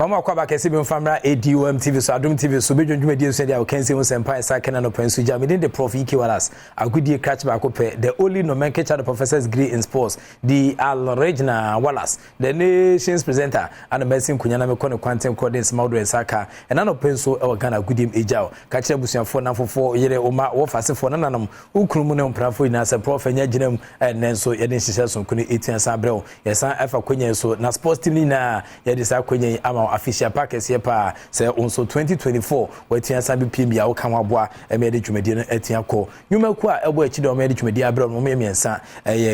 Mama kwa ba kese bi mfamra Adom TV so Adom TV so bedwundwuma die so dia o kense ho sempa sakena no pansu ja me the prof Iki Wallace agudie catch ba ko pe the only nomenclature the professor's degree in sports the Al-Regina Wallace the nation's presenter and medicine kunyana me kone quantum coordinates mawdo saka ena no penso e Ghana agudim ejao ka kire busuafo na fofo yere o ma wo fasefo nananam ukrumu ne mprafo ina se prof enya ginam nenso ye den hihye so kune etiansa brew yesan afa kwenye so na sports team ni na ye de sa kwenye ama official package pa say onso 2024 wetia sabi pm ya wo kan waboa emede dwumadi no atia ko nyuma ku a ebo achi de omede dwumadi abra no miensa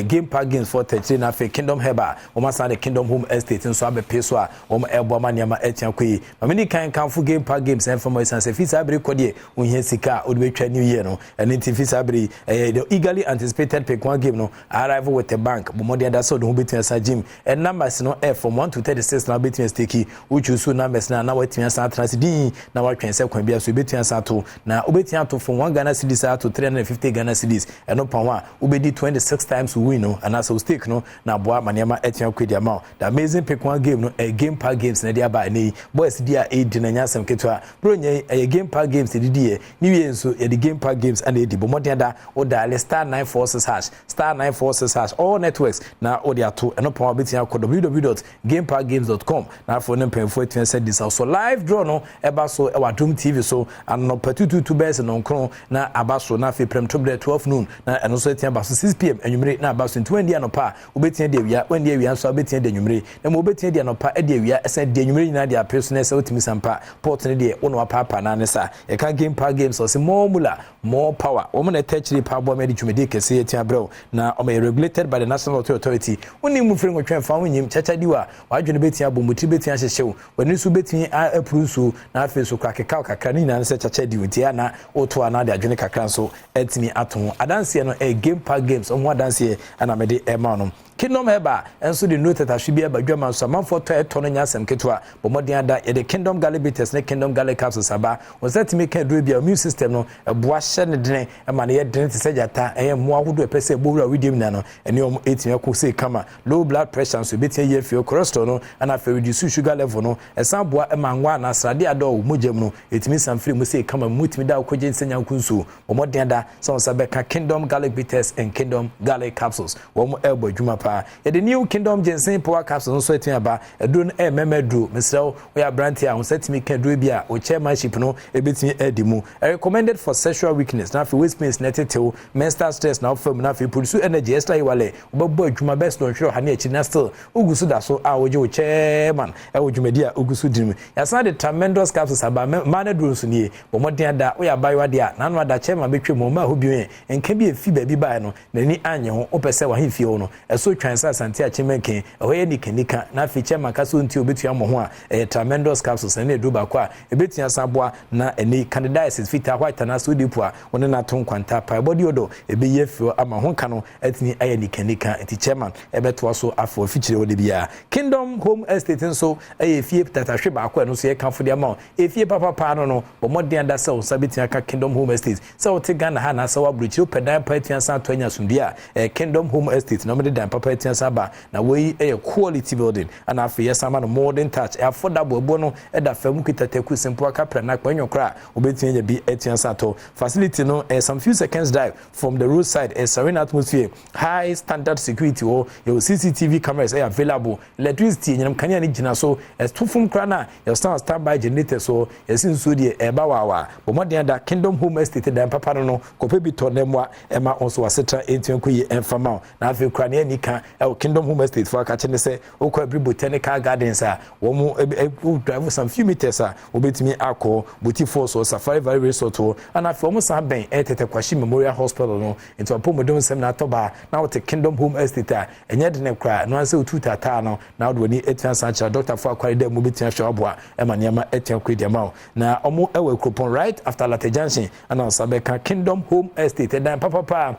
game park games for 33 na fe kingdom heba o ma san the kingdom home estate nso abepe so a o ma ebo ma niam atia ko yi mamini kan fu game park games en famo isan se fisa abri kodie onhia sika o de betwa new year no eni ti fisa abri the eagerly anticipated pick one game no arrive with the bank bomodi ada so de ho betia sa gym and numbers no from 1 to 36 na betia stake which so numbers na wetin san transidi na watwen se kwan bia so betua san to na obetia to from 1 Ghana cedis to 350 Ghana cedis eno panwa obedi 26 times win no and as stake no na boa maniama etia kwedi ama the amazing pick one game no a game park games na dia ba nei boys dia edi na nyasem ketwa bro nye a game park games didi ni wie nso e the game park games and edi bomodin da o dial star 946# star 946# all networks na o dia to eno panwa betia ko www.gameparkgames.com na for no pemfo said this also live draw no eba so e Adom TV so and no patutu two best no nkron na abaso na fe prem to 12 noon na eno so etia baso 6 pm enwumre na abaso 20 anopa obetia de awia when de awia so obetia de enwumre na mo obetia de anopa e de awia ese de enwumre nyina de apeso na ese otimi sampa port ne de wono apapa na ne sa e kan game park games so se more mula more power wo mo na techri pa bo me de twumede kese etia brew na o me regulated by the National Authority woni mu fere ngotwen fa wonyim chacha diwa wadwene betia bomuti betia hyehyew wani su betin aprusu na afi so kwakeka kakra ni na se chacha di wutia na oto ana de adwene kakra so etimi aton adanse no game park games o ho adanse ana mede ema no kingdom heba enso de note that should be badwam so manfo to no nyasem ketwa bomodin ada ye the kingdom galibites ne kingdom gali capsules aba o setimi kan do bia immune system no eboa hye ne dene e ma ne ye dene te sejata mo ahodo epese ebowura widim na no ene o etimi ko se kama low blood pressure so betia ye feel cholesterol no ana fe reduce sugar level no esan boa e ma nwa na srade ado mogem no etimi sanfiri mu se kama mutimi da koje nsenya kunsu bomodin ada so sabe ka kingdom galibites and kingdom gali capsules wo mo ebo adwuma the new kingdom ginseng power capsules so etin aba edun memedru mesrew we abranti a setimi kan do bia o chairmanship no ebetin edimu recommended for sexual weakness na for waist pain netetew menstrual stress na ofam na for produce energy extra iwale obabo adwuma best no hwe ha na echi na still ugusu da so a oje o chairman e odwumadi a ugusu dirim yasan the tremendous capsules aba manedru so nie bomodin ada we abayo de a na no ada chairman betwe mo ma hobiwe enka bi efi ba bi ba no nani anye ho opese wa hemfie ho no eso twansa asante achemenken ehoye nikanika na fiche makaso nti obetua mo ho a tremendous capsules na edu ba kwa ebetua saboa na eni candidiasis fita white na so dipu a woni na ton kwanta pa body odo ebeye fio ama ho ka no atini aye nikanika eti chairman ebeto so afo fichire wode bia kingdom home estate nso aye fie tatahwe ba kwa no so ye kanfo de ama efie papa pa no bomodin da se sabetia ka kingdom home estate se o te Ghana ha na se wa bruchi pedan pa etua san to anya sundua kingdom home estate no me dan papa etua saba na we quality building and afi yesama no modern touch affordable ebo no eda fam kitateku simple kapra na kwanwokra obetin nya bi etua sato facility no some few seconds drive from the roadside a serene atmosphere high standard security or your CCTV cameras are available electricity nyam kanya ni gina so tufum kra na your standby generator so yesin so de eba wawa bomodin da kingdom home estate dan papa no kope bi to nemwa ema onso wasetra entwen koyi enfama na afi kra na nika kingdom home estate for catching the say okwa every botanical gardens a wo mu drive some few meters a obetimi akọ boti so safari very resort and afi wo san ben etete kwashi memorial hospital no into apomodon sem na toba na wo te kingdom home estate a enye de ne kra no anse otutata no na wo ni etian sancha doctor for akwari dem obetian shoboa e ma niam etian kwedi ma na omo ewe coupon right after Latte Junction and on sabeka kingdom home estate dan papa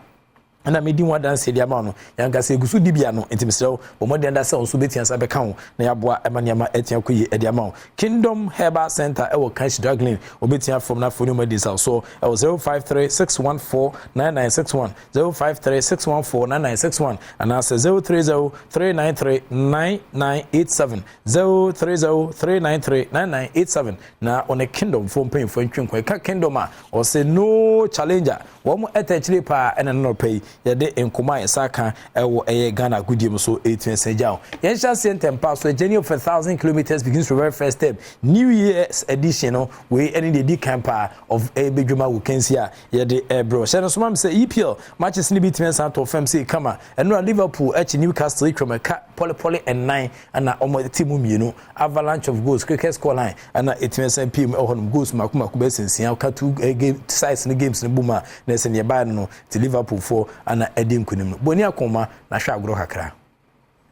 ana medi one dance dia ma no yanka se gusu dibia no ntimsrew bomode nda se onso betia sa beka ho na yaboa emaniama etia koyi dia ma Kingdom Herbal Center ewo Cash Draglin obetia from na phone number so 0536149961 0536149961 and answer 0303939987 0303939987 na on a Kingdom phone pay for ntwenkwa ka Kingdom a or say no challenger wo mo etachiri pa ena no pay yede enkoma esaka ewo eye Ghana gudiem so 18 sejaw yensha sentem pass so a journey of 1,000 kilometers begins from very first step New Year's edition no we any the camper of a bedwuma we can see yede bro share so mam say EPL matches ni bitmen santo fam say kama eno Liverpool Newcastle Kromeka Poly and 9 and omo team mienu avalanche of goals cricket score line and 18 pm ehonum goals makuma kubesensia ka two game size in games ne buma na se ne ba no to Liverpool for and Adom kunim no boni akoma na hwa agro kakra.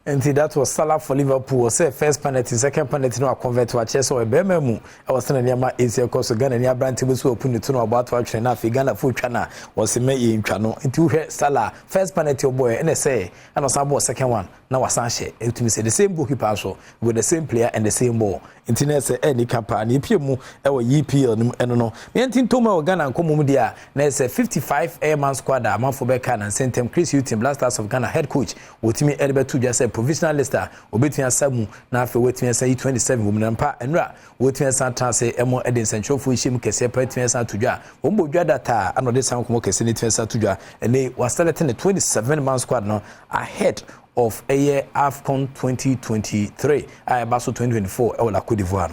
And that was Salah for Liverpool. Say first penalty, second penalty no convert to a chess or a bememu. I was telling you my easier course of Ghana near brand table so open to know about what train after Ghana full channel was a May in channel into Salah first penalty boy and they say and was about second one. Now was Sanchez. It means the same goalkeeper also with the same player and the same ball. Internet say any campaign EPL our EPL no. Me antin Toma Ghana come dia na say 55 airman squad a man for Beckham and Sentem Chris Hughton Blasters of Ghana head coach Wotimi Elbetu just say provisional lister obetua samu na afi wetua say 27 women pa enra wetua san say emo eden central fo him kese pa wetua san tudwa wombo dwa data anode san komo kese ne wetua san tudwa ene was starting the 27 man squad no ahead of a year AFCON 2023 Basso 2024 e la Côte d'Ivoire.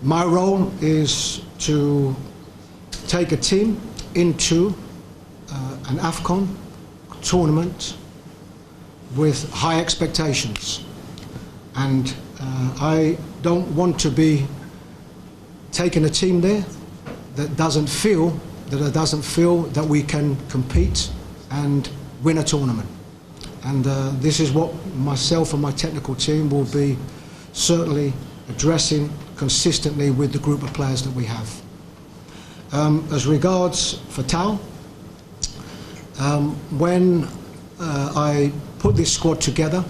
My role is to take a team into an AFCON tournament with high expectations, and I don't want to be taking a team there that doesn't feel that we can compete and win a tournament. And this is what myself and my technical team will be certainly addressing consistently with the group of players that we have. As regards Fatal, when I put this squad together,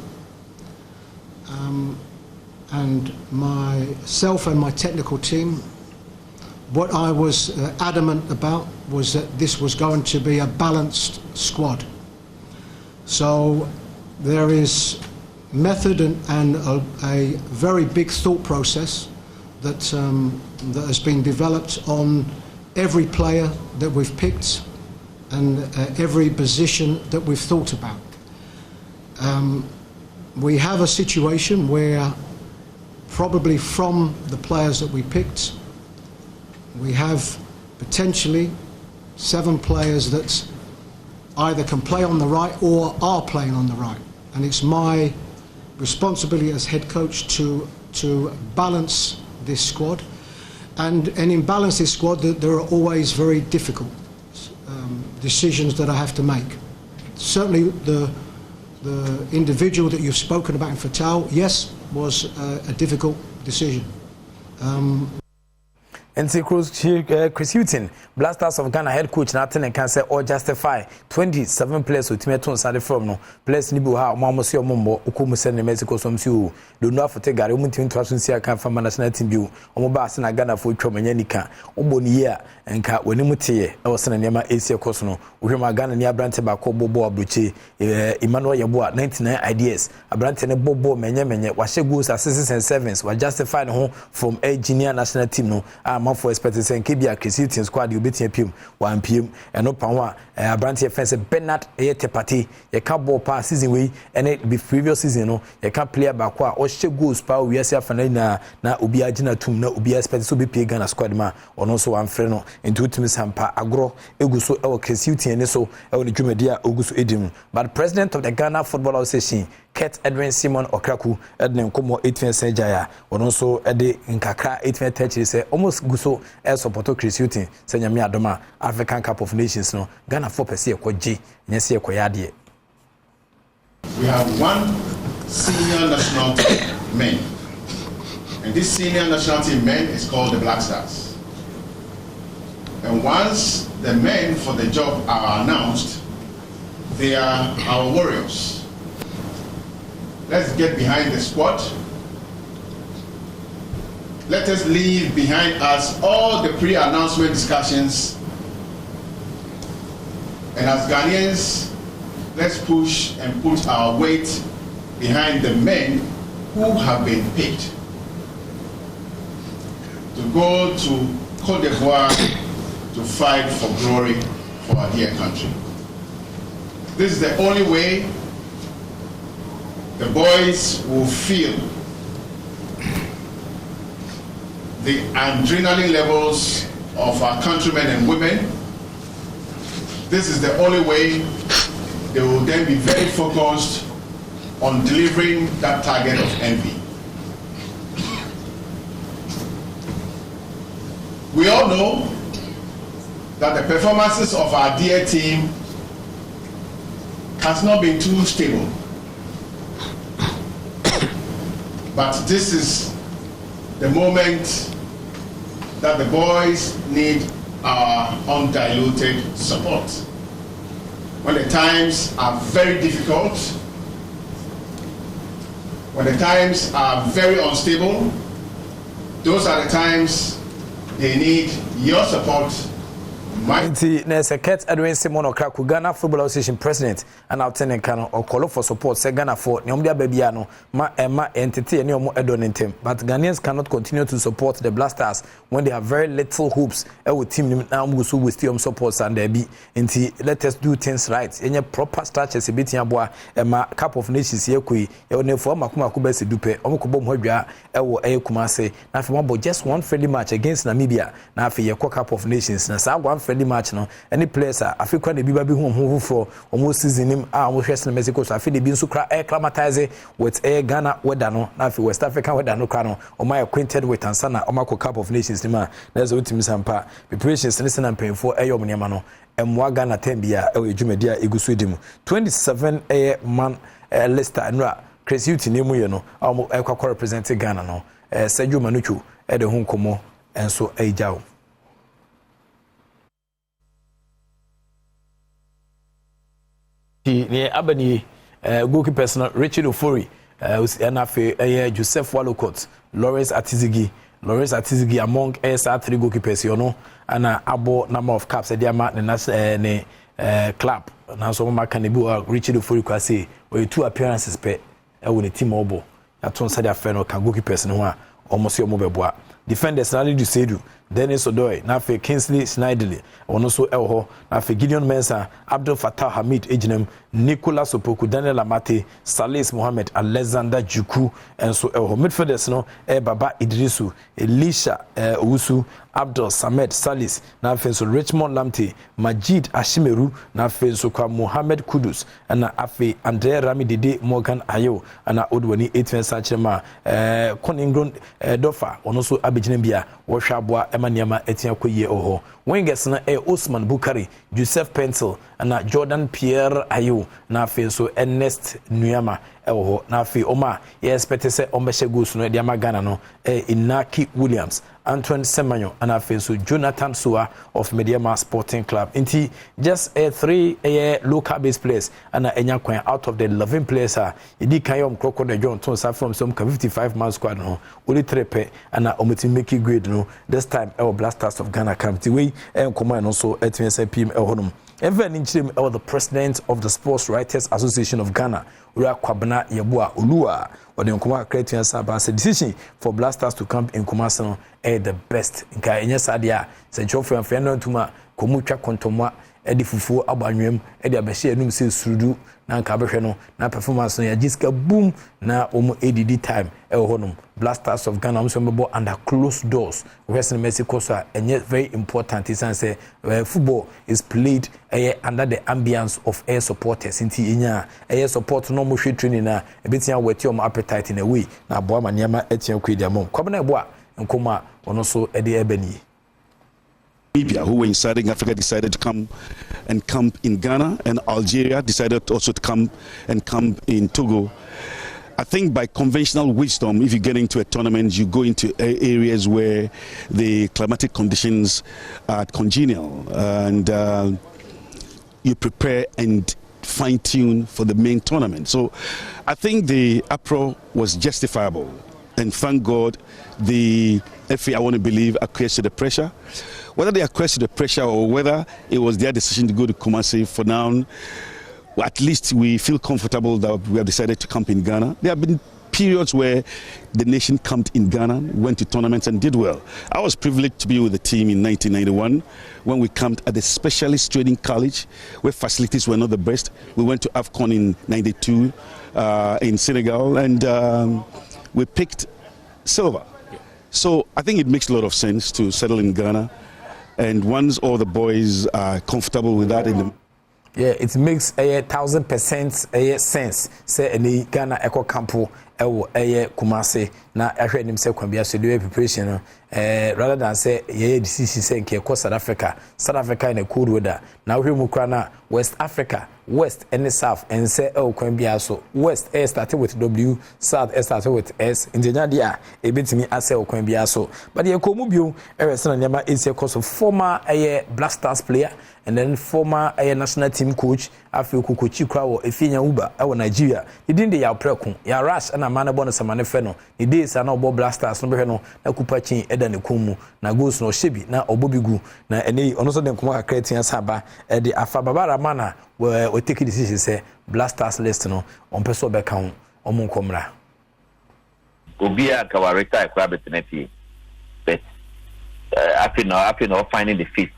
and myself and my technical team, what I was adamant about was that this was going to be a balanced squad. So there is method and a very big thought process that has been developed on every player that we've picked and every position that we've thought about. We have a situation where probably from the players that we picked, we have potentially 7 players that either can play on the right or are playing on the right, and it's my responsibility as head coach to balance this squad, and in balance this squad there are always very difficult decisions that I have to make. Certainly the individual that you've spoken about in Fatal, yes, was a difficult decision. And Chris Hughton, Blasters of Ghana head coach, Nathan and can say or justify 27 players with Timeton Sade from no players Nibuha, Mamosio Mombo, Ukumu in Mexico, some few do not for take Gary Muntin Trasunsia can from national team view, Omobas and Ghana for Chomayanica, Obonia, and Cat Wenimuti, or Sanama Asia Cosno, Uhima Ghana near Branteba, Bobo Abuchi, Emmanuel Yabua, 99 ideas, a Branton and Bobo Menyamenya, Washagus, assistants and servants were justified home from a junior national team. No, man for expected saying Kibia Chris Hughton squad you beat PM 1 PM and no power Branty fence Bernard Tepati you can't ball pass season way and it be previous season no you can't play back or she goes power we are na obi agina tum na obi expect so be pay Ghana squad ma or also one friend no into team sampa agro eguso e Chris Hughton so e woni dwumadia oguso edim but president of the Ghana Football Association Ket Edwin Simon Okraku Edwin Komo 18 Sejaya or also Ede Nkakra 18 30 say almost guso e support Chris Hughton say nyame adoma African Cup of Nations no Ghana 4% ekwaji nyese ekwayade. We have one senior national team men, and this senior national team men is called the Black Stars. And once the men for the job are announced, they are our warriors. Let's get behind the squad. Let us leave behind us all the pre-announcement discussions. And as Ghanaians, let's push and put our weight behind the men who have been picked to go to Côte d'Ivoire to fight for glory for our dear country. This is the only way the boys will feel the adrenaline levels of our countrymen and women. This is the only way they will then be very focused on delivering that target of envy. We all know that the performances of our dear team has not been too stable. But this is the moment that the boys need our undiluted support. When the times are very difficult, when the times are very unstable, those are the times they need your support. Ket Edwin Simon Okraku, Ghana Football Association President, and Lieutenant Colonel or call for support. Say Ghana for Nyomdia Bebiano, ma entity and Yomo Edon in team. But Ghanaians cannot continue to support the Blasters when they have very little hopes. With team now Musu with still supports and there be. Let us do things right. Any proper structures a bit yabwa ma Cup of Nations here kui. You for Makuma Kubesi dupe. Omukubom Hoja ewo Kumase. Now for just one friendly match against Namibia. Now for your Cup of Nations. Now one friendly match no any players Africa the biba bi hu for almost season him we hwese na Mexico so afi de bi nso kra acclimatize with Ghana weather no na afi West African weather no kra no o my acquainted with Tanzania o mako Cup of Nations ma na zo utimi sampa preparations ne sana mpemfo eyom niam no emwa Ghana tambia e edwumadia egusu dim 27 man Leicester nra Chris Uti nemu ye no o ekwa represent Ghana no Sergio Manuchu e de hu komo enso ejao the Abani goalkeepers Richard Ofori and Joseph Walcott, Lawrence Atizigi among SR3 goalkeepers, you know, and abo number of caps at the amount the club. Now, so Makanibu Richard Ofori can say, or 2 appearances per with a team obo. That one said a friend or can goalkeepers no one almost your mobile. Defenders Nali Dusedu, Dennis Odoy, Nafe Kingsley Snidely, Onoso Elho, Nafe Gideon Mensah, Abdul Fattah Hamid Ejinem, Nicolas Opoku, Daniel Amate, Salis Mohammed, Alexander Juku, and so Elho. Midfielders no, Baba Idrisu, Elisha Usu, Abdul Samed Salis, Nafe so Richmond Lamte, Majid Ashimeru, Nafe so Kwa Mohammed Kudus, and Afe Andre Rami Dede Morgan Ayo, and Odwani 8 Sachema, Koningron Dofa, Onoso Abijinembia, Washabwa Emaniama Etienne Koye Oho. Wingers na Osman Bukari, Joseph Pencil, and Jordan Pierre Ayu, Nafe so Ernest Nuyama Oho, Nafe Oma, yes, Petese Ombeshegus no Diamagana no, Inaki Williams, Antoine Semanyo, and Nafe so Jonathan Sua of Mediama Sporting Club. Inti just 3 local base players and Enyakwan out of the 11 players are Idi Kayom Crocodile John Tonsa from some 55 man squad no, Uli Trepe and Ometimeki grade no, this time our Blasters of Ghana come to way and command also at PM Honum. Even in Chim, the president of the Sports Writers Association of Ghana, Ura Kwabena Yabua Ulua, or the Nkuma creating a decision for Blasters to come in Kumasano the best. In Kenya Sadia, St. Geoffrey and Fernand Tuma, Komucha Kontomwa, Eddie Fufu, Abanum, Eddie Abeshi, Num Sudu, na Cabashano, na performance na Jiska boom, na Omo ADD time, Honum. Blasters of Ghana under closed doors. Western Mexico, and yet very important is say football is played under the ambience of air supporters. Inti inya air support no more training na a bit with your appetite in a way. Na boa maniama etiam kwidiamom. Kwabena boa nkoma onoso ede ebeni. Libya, who were in Southern Africa, decided to come and camp in Ghana, and Algeria decided also to come and camp in Togo. I think by conventional wisdom, if you get into a tournament, you go into areas where the climatic conditions are congenial, and you prepare and fine-tune for the main tournament. So I think the uproar was justifiable, and thank God the FA, I want to believe, acquiesced to the pressure. Whether they acquiesced to the pressure or whether it was their decision to go to Kumasi, for now, at least we feel comfortable that we have decided to camp in Ghana. There have been periods where the nation camped in Ghana, went to tournaments and did well. I was privileged to be with the team in 1991 when we camped at the Specialist Training College, where facilities were not the best. We went to AFCON in 92 in Senegal, and we picked silver. So I think it makes a lot of sense to settle in Ghana, and once all the boys are comfortable with that, yeah, it makes a 1,000% sense. Say any Ghana Eco Campo, Kumasi, na I heard him say Kwambia so do preparation. Rather than say decision say nke South Africa. South Africa in a cold weather. Now we mukwana West Africa, West and the South, and say Kwambia so West started with W, South started with S. In the Nadia, a bit to me as Kwambia so. But the Komubio, Emerson Nyama is a course of former Black Stars player. And then former national team coach, Afi Kukuchi Krawo, Efinya Uba, our Nigeria. He didn't ya preku, ya rush and a man bonus a manifeno. The days are no Bob Blasters, no Beno, na Kupachi, Edan Kumu, na Goose no Shibi, na Obobigu, na any also then Kuma creating Saba, the Afabara manner where we take a decision, say Blasters list no, on Peso Beckham, on Munkomra. Obia Kawarita, Krabetineti, but I feel finding the fifth.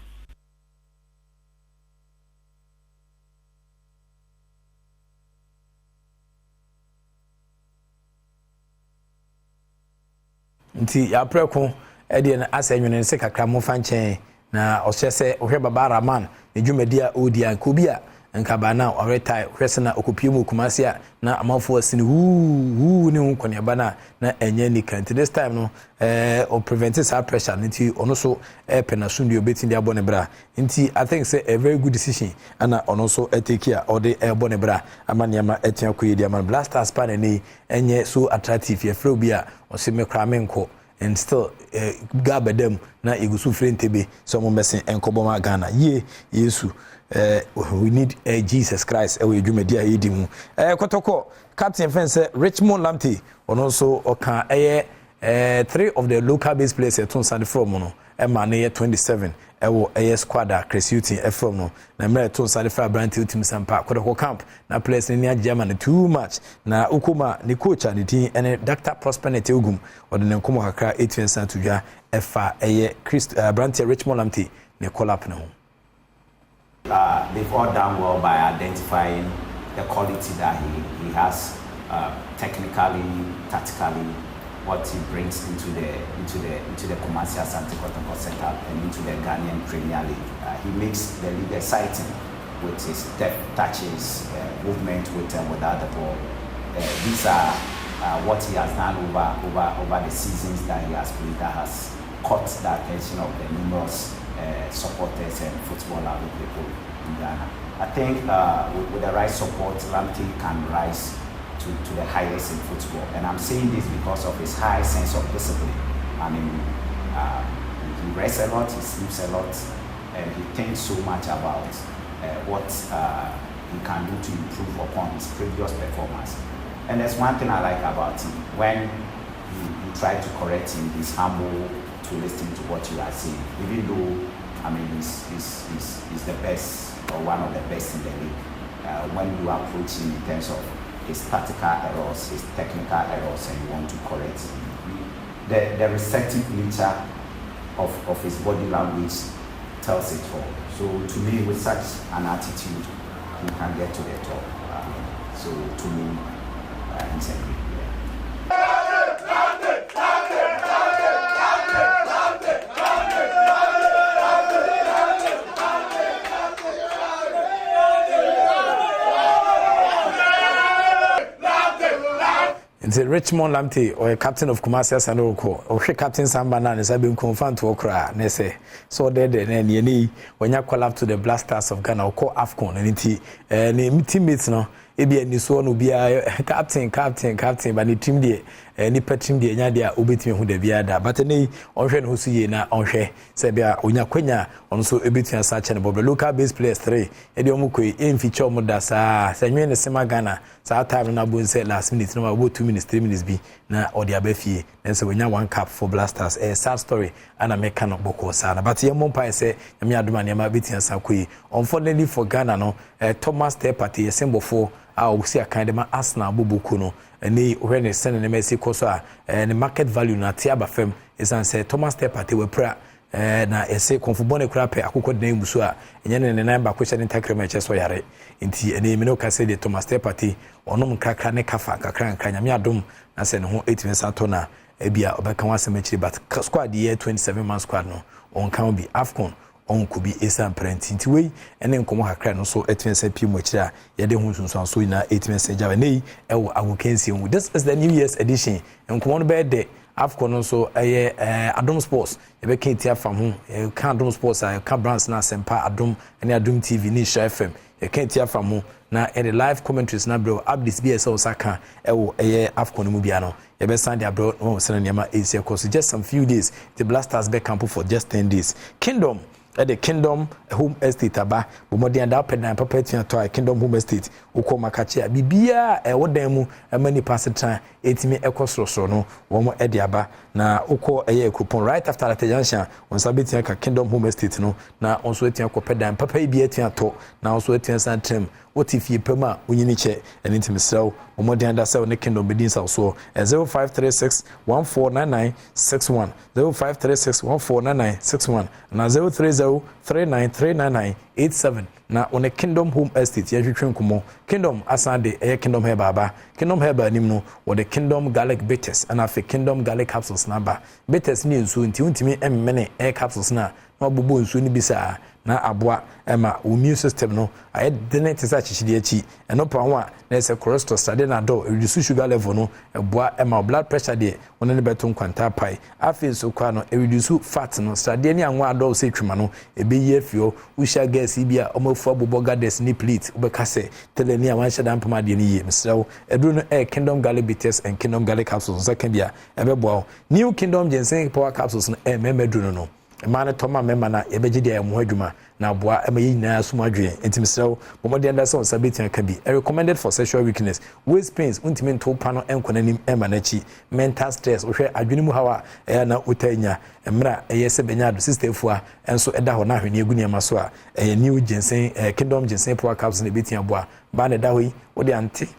Nti ya preko ede na asenwene se kakra mo fanchen na ohye ohwe baba Raman ne dwumadi a odi an kobia nka ba na oretai hwese na okopie mu Kumasi a na amanfo asini hu ne hu kone ba na enye ni kan this time no o prevent sa pressure nti ono so pena sundu obeti ndi abone bra nti I think say a very good decision ana ono so take care or the abone bra amane ma etia koyedi aman Blasters pan ni enye so attractive ye fro bia o se me kra menko and still Badwam na igusu frentebe so mo mesen enkobo ma Ghana ye Yesu we need Jesus Christ we dwumadi a yedi mu kotoko captain fence Richmond Lamptey ono so oka 3 of the local based players to stand from no ma na 27 ewo squad creating from no na me to stand for brand team sampa kotoko camp na players ni German too much na ukuma ni coach and team and Dr. Prosperity Ogum or the nkomo kakra 8% to dwa efa brand Richmond Lamptey ne call up na ho. They've all done well by identifying the quality that he has technically, tactically, what he brings into the Kumasi Asante Kotoko setup and into the Ghanaian Premier League. He makes the league exciting with his depth touches, movement with and without the ball. These are what he has done over the seasons that he has played that has caught the attention of the numerous supporters and football people in Ghana. I think with the right support, Lamptey can rise to the highest in football. And I'm saying this because of his high sense of discipline. I mean, he rests a lot, he sleeps a lot, and he thinks so much about what he can do to improve upon his previous performance. And there's one thing I like about him. When you try to correct him, he's humble to listen to what you are saying, even though I mean he's the best or one of the best in the league. When you approach him in terms of his tactical errors, his technical errors, and you want to correct him, the receptive nature of his body language tells it all. So to me, with such an attitude, he can get to the top. So to me, he's a great player. It's a Richmond Lamptey or a captain of Kumasi Asante or captain Samba Nan is been confirmed to Okra. Ne say so dead and ye when you call up to the Blasters of Ghana or call AFCON and teammates no ebi ani so no bia captain ba ne team de ni team de nya de a obetimi hu da bia da but nei onhwe no so ye na onhwe se bia onya kwanya on so ebetimi asa che ne bob local base players 3 e de omukoi en feature mo da sa nwe ne sema Ghana sa time na bo nse last minute no about 2 minutes 3 minutes bi na odi abafie na se wonya 1 cup for Blasters sad story ana meka no boko sa na but ye mo mpa se nyame adoma ne ma betimi asa koi unfortunately for Ghana no Thomas Tepati symbol for we see a kind of Arsenal bubuku no and when they send an MSC koso and the market value na tiaba fem is and say Thomas Tepati we pra na ese konfubone kura pe akoko de musu a enye ne namba question intercrement cheso yare nti ene me no ka say de Thomas Tepati onom kakra ne kafa kakra nkra nyame adom na se ne ho 8 minutes ato na ebia obeka wasem akiri but squad year 27 man squad no on can be AFCON on could be esan parenting way and then come hakra no so 8 minutes pm akira ye de hu sunsun so na 8 minutes java nei ewo agokensi hu. This is the New Year's edition and come on be there AFCON so Adom Sports you be can tia fam ho can Adom Sports can brands na sempa Adom and Adom TV ni Sha FM you can tia fam ho na the live commentaries na bro updates BS Osaka ewo AFCON mu bia no you be send abroad no send nyama AC course just some few days the Blasters back camp for just 10 days Kingdom at the Kingdom Home Estate aba bomodi and up and papa to Kingdom Home Estate uko makache bibia wodemu many pass time etimi ekosoro no wo edi aba na uko coupon right after that junction on sabiti ka Kingdom Home Estate no na onso etia ko pedan papa bi etia to na onso etia santrem what if you pema unyini che and intimi sell bomodi and sell ne Kingdom bedin so 0536 149961 0536 149961 na 0303939987 na on a Kingdom Home Estate ya hwetwen kumo Kingdom asande Kingdom Herba aba Kingdom Herba nim no wo the Kingdom Garlic Bitters and afi Kingdom Garlic Capsules na ba bitters ni nsu nti untimi emmene capsules na obubo nsu ni bisa na aboa ema immune system no aye dene tesa chichide achi eno pa ho a na se cholesterol study na do reduce sugar level no eboa ema blood pressure de wona ne beton kwanta pai afi so kwa no reduce fat no study ni anwa do se twema no ebe ye afio usha gas bia omafu abobo gades ni plate obeka se teleni a wanhye dan pama de ni ye msrew edu no Kingdom Garlic Bitters and Kingdom Garlic Capsules so kan bia ebeboa New Kingdom Ginseng Power Capsules no memedu no man toma memma na yebegide ya mu adwuma na boa ema yina asuma adwe entimsrew bomodi anda so sabetia ka bi recommended for sexual weakness waist pains untimi nto pa no enkonanim ema na chi mental stress ohwe adwene mu hawa na utanya emra yese benya do sister fua enso eda ho na hwene egu niam so a New Ginseng Kingdom Ginseng Power Capsules na betia boa ba na da hoyi wodi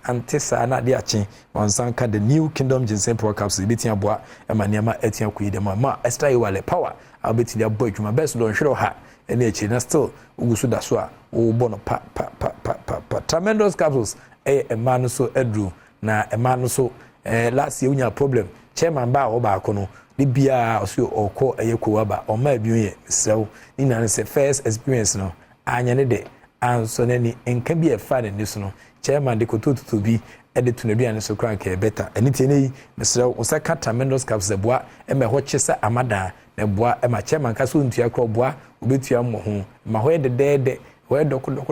ante sa na de achi wansanka the New Kingdom Ginseng Power Capsules betia boa ema niam atia kuide ma extra wale power abeti dia boy dwuma best don hwero ha ene echi na still ugusu da so a wo bono pa tremendous capsules man so edru na man so last year unya problem chairman ba ho ba kono ni bia oso okọ yekowa ba o ma biuye sew ni na se first experience no anya ne de anso nani enka bi e fa ne so no chairman de kototo bi edit to na so crank e better eniti ne mesrew osaka tremendous capsules boa eme ho chesa amada na boa ema chairman ka so ntua kro boa obetua mo ho ma ho de ho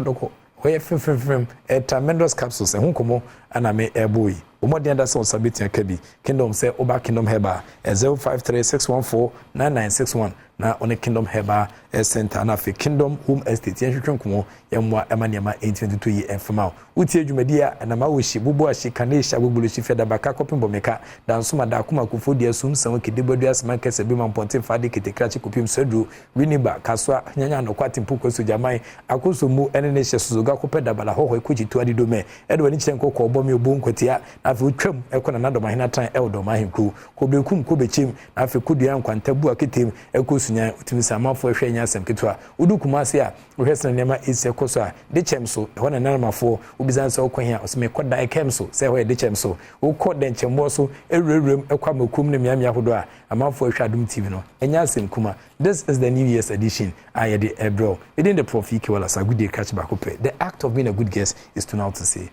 doko ho fem tremendous capsules ho komo ana me eboy omodi anda so sabetia kabi Kingdom say oba Kingdom Herba 0536149961 na on Kingdom Herba center na fe Kingdom Home Estate yehwetwen komo yemwa emaniama 822 yi enfama uti adwumadia na ma wohyi bubu ahyi kanesha bubulu shi feda baka kopimbo meka dansoma da akoma kufodi asum san kedebadu asman kese bi mamponte fade ketekrachi kopim sedu winiba kaswa nyanya no kwatimpu koso jamai akoso mu enene hye suzuga kopeda bala hoho ekuji tuadi dome edo ni chenko ko obomi obu nkwatia afi utwam ekona na doma hina tan eldo ma hinku ko bekum ko bechem afi kudua nkwantabu aketem ekosunya utimisa amafo ehwe nya asem ketwa udukuma ase a uhwesena nema ese koso a de chemso hona nanamafo ubizansa okwan a oseme koda ekemso se ho de chemso ukode nchembo so ewurewurem ekwa makum ne miamia hodo a amafo ehwe Adom TV no enya asem kuma. This is the New Year's edition. I the ebro within the Prof Ikiwala Sagudi catch back up. The act of being a good guest is to now to say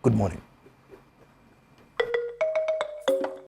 good morning.